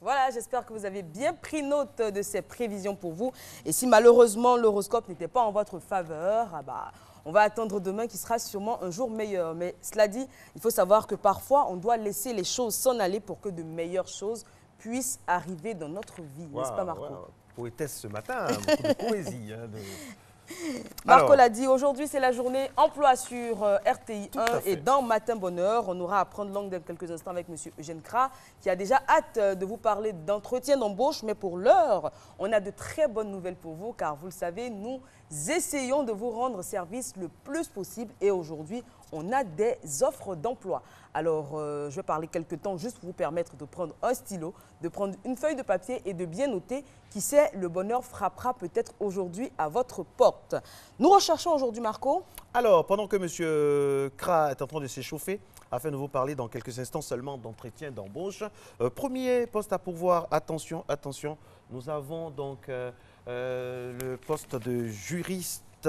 Voilà, j'espère que vous avez bien pris note de ces prévisions pour vous. Et si malheureusement l'horoscope n'était pas en votre faveur, on va attendre demain qui sera sûrement un jour meilleur. Mais cela dit, il faut savoir que parfois, on doit laisser les choses s'en aller pour que de meilleures choses puissent arriver dans notre vie. N'est-ce pas, Marco? Poétesse ce matin, beaucoup de poésie. Marco l'a dit, aujourd'hui c'est la journée emploi sur RTI 1 et dans Matin Bonheur, on aura à prendre langue dans quelques instants avec M. Eugène Kra qui a déjà hâte de vous parler d'entretien d'embauche. Mais pour l'heure, on a de très bonnes nouvelles pour vous car vous le savez, nous essayons de vous rendre service le plus possible et aujourd'hui, on a des offres d'emploi. Alors, je vais parler quelques temps juste pour vous permettre de prendre un stylo, de prendre une feuille de papier et de bien noter. Qui sait, le bonheur frappera peut-être aujourd'hui à votre porte. Nous recherchons aujourd'hui, Marco. Alors, pendant que M. Kra est en train de s'échauffer, afin de vous parler dans quelques instants seulement d'entretien d'embauche, premier poste à pourvoir, attention, attention, nous avons donc le poste de juriste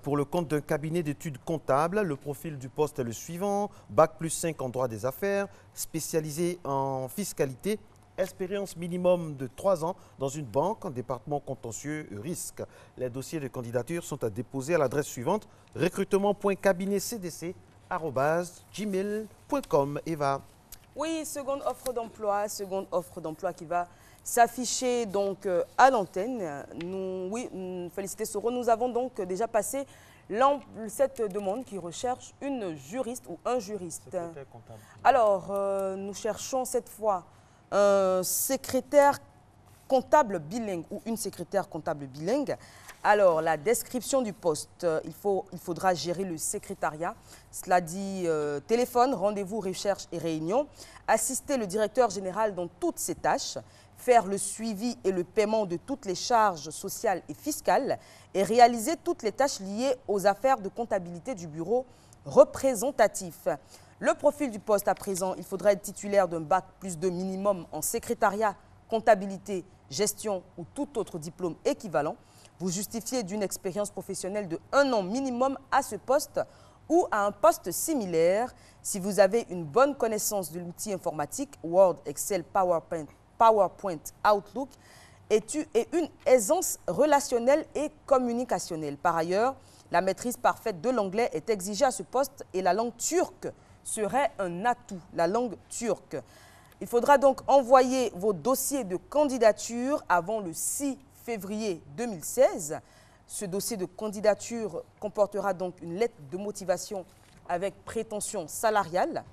pour le compte d'un cabinet d'études comptables. Le profil du poste est le suivant, Bac+5 en droit des affaires, spécialisé en fiscalité, expérience minimum de 3 ans dans une banque, en département contentieux risque. Les dossiers de candidature sont à déposer à l'adresse suivante, recrutement.cabinetcdc@gmail.com. Eva. Oui, seconde offre d'emploi qui va s'afficher donc à l'antenne. Félicité Soro, nous avons donc déjà passé cette demande qui recherche une juriste ou un juriste. Alors, nous cherchons cette fois un secrétaire comptable bilingue ou une secrétaire comptable bilingue. Alors, la description du poste, il faudra gérer le secrétariat. Cela dit téléphone, rendez-vous, recherche et réunion, assister le directeur général dans toutes ses tâches, faire le suivi et le paiement de toutes les charges sociales et fiscales et réaliser toutes les tâches liées aux affaires de comptabilité du bureau représentatif. Le profil du poste à présent, il faudra être titulaire d'un Bac+2 minimum en secrétariat, comptabilité, gestion ou tout autre diplôme équivalent. Vous justifiez d'une expérience professionnelle de 1 an minimum à ce poste ou à un poste similaire si vous avez une bonne connaissance de l'outil informatique Word, Excel, PowerPoint, Outlook et une aisance relationnelle et communicationnelle. Par ailleurs, la maîtrise parfaite de l'anglais est exigée à ce poste et la langue turque serait un atout, la langue turque. Il faudra donc envoyer vos dossiers de candidature avant le 6 février 2016. Ce dossier de candidature comportera donc une lettre de motivation avec prétention salariale,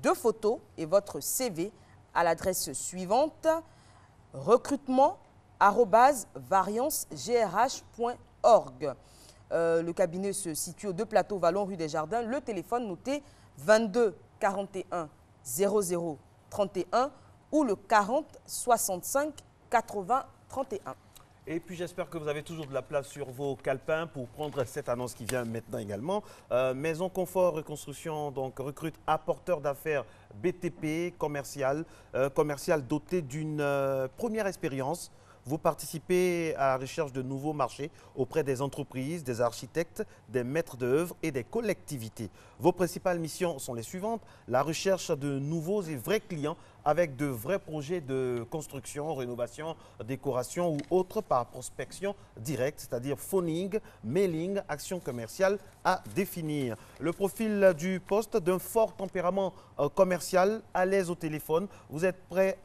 2 photos et votre CV à l'adresse suivante, recrutement@variancegrh.org. Le cabinet se situe aux 2 plateaux Vallon, rue des Jardins. Le téléphone noté 22 41 00 31 ou le 40 65 80 31. Et puis j'espère que vous avez toujours de la place sur vos calepins pour prendre cette annonce qui vient maintenant également. Maison Confort Reconstruction donc recrute apporteur d'affaires BTP commercial doté d'une première expérience. Vous participez à la recherche de nouveaux marchés auprès des entreprises, des architectes, des maîtres d'œuvre et des collectivités. Vos principales missions sont les suivantes. La recherche de nouveaux et vrais clients avec de vrais projets de construction, rénovation, décoration ou autres par prospection directe, c'est-à-dire phoning, mailing, action commerciale à définir. Le profil du poste d'un fort tempérament commercial, à l'aise au téléphone. Vous êtes prêt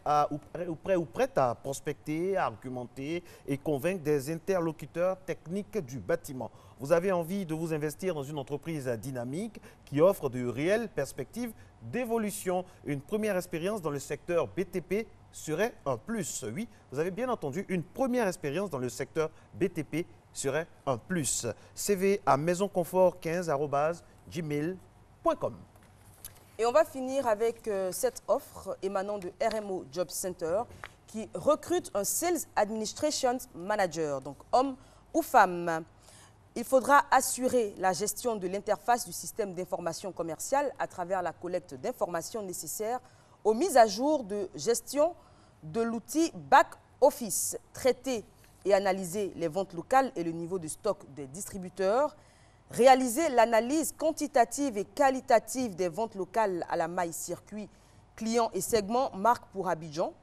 ou prête à prospecter, à argumenter et convaincre des interlocuteurs techniques du bâtiment. Vous avez envie de vous investir dans une entreprise dynamique qui offre de réelles perspectives d'évolution. Une première expérience dans le secteur BTP serait un plus. Oui, vous avez bien entendu, une première expérience dans le secteur BTP serait un plus. CV à maisonconfort15@gmail.com. Et on va finir avec cette offre émanant de RMO Job Center qui recrute un Sales Administration Manager, donc homme ou femme. Il faudra assurer la gestion de l'interface du système d'information commerciale à travers la collecte d'informations nécessaires aux mises à jour de gestion de l'outil Back Office, traiter et analyser les ventes locales et le niveau de stock des distributeurs, réaliser l'analyse quantitative et qualitative des ventes locales à la maille circuit, clients et segments marque pour Abidjan,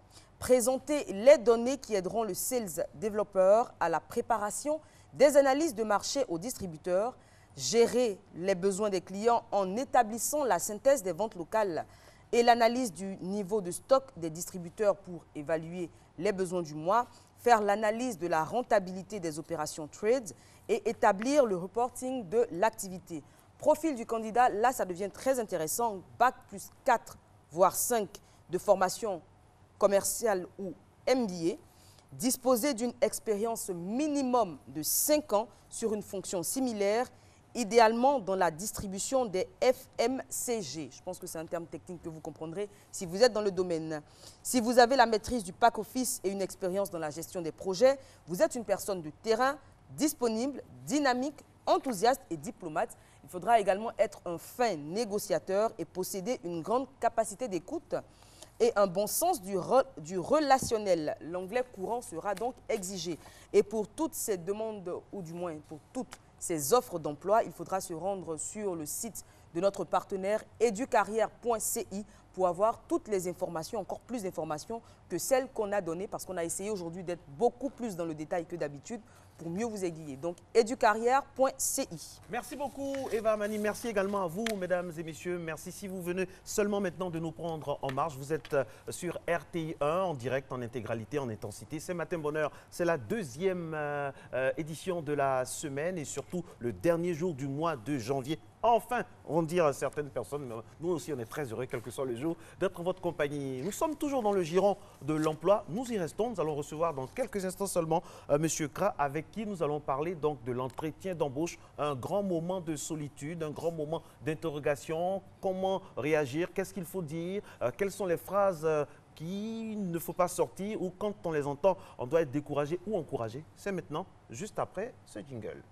présenter les données qui aideront le sales développeur à la préparation des analyses de marché aux distributeurs, gérer les besoins des clients en établissant la synthèse des ventes locales et l'analyse du niveau de stock des distributeurs pour évaluer les besoins du mois, faire l'analyse de la rentabilité des opérations trades et établir le reporting de l'activité. Profil du candidat, là ça devient très intéressant, Bac plus 4 voire 5 de formation commerciale ou MBA, disposer d'une expérience minimum de 5 ans sur une fonction similaire, idéalement dans la distribution des FMCG. Je pense que c'est un terme technique que vous comprendrez si vous êtes dans le domaine. Si vous avez la maîtrise du pack office et une expérience dans la gestion des projets, vous êtes une personne de terrain, disponible, dynamique, enthousiaste et diplomate. Il faudra également être un fin négociateur et posséder une grande capacité d'écoute et un bon sens du relationnel. L'anglais courant sera donc exigé. Et pour toutes ces demandes, ou du moins pour toutes ces offres d'emploi, il faudra se rendre sur le site de notre partenaire educarrière.ci pour avoir toutes les informations, encore plus d'informations que celles qu'on a données, parce qu'on a essayé aujourd'hui d'être beaucoup plus dans le détail que d'habitude pour mieux vous aiguiller. Donc, educarrière.ci. Merci beaucoup, Eva Mani. Merci également à vous, mesdames et messieurs. Merci si vous venez seulement maintenant de nous prendre en marche. Vous êtes sur RTI 1 en direct, en intégralité, en intensité. C'est Matin Bonheur. C'est la deuxième édition de la semaine et surtout le dernier jour du mois de janvier. Enfin, vont dire certaines personnes, mais nous aussi on est très heureux, quel que soit le jour, d'être en votre compagnie. Nous sommes toujours dans le giron de l'emploi, nous y restons. Nous allons recevoir dans quelques instants seulement M. Kra, avec qui nous allons parler donc de l'entretien d'embauche, un grand moment de solitude, un grand moment d'interrogation, comment réagir, qu'est-ce qu'il faut dire, quelles sont les phrases qu'il ne faut pas sortir ou quand on les entend, on doit être découragé ou encouragé. C'est maintenant, juste après ce jingle.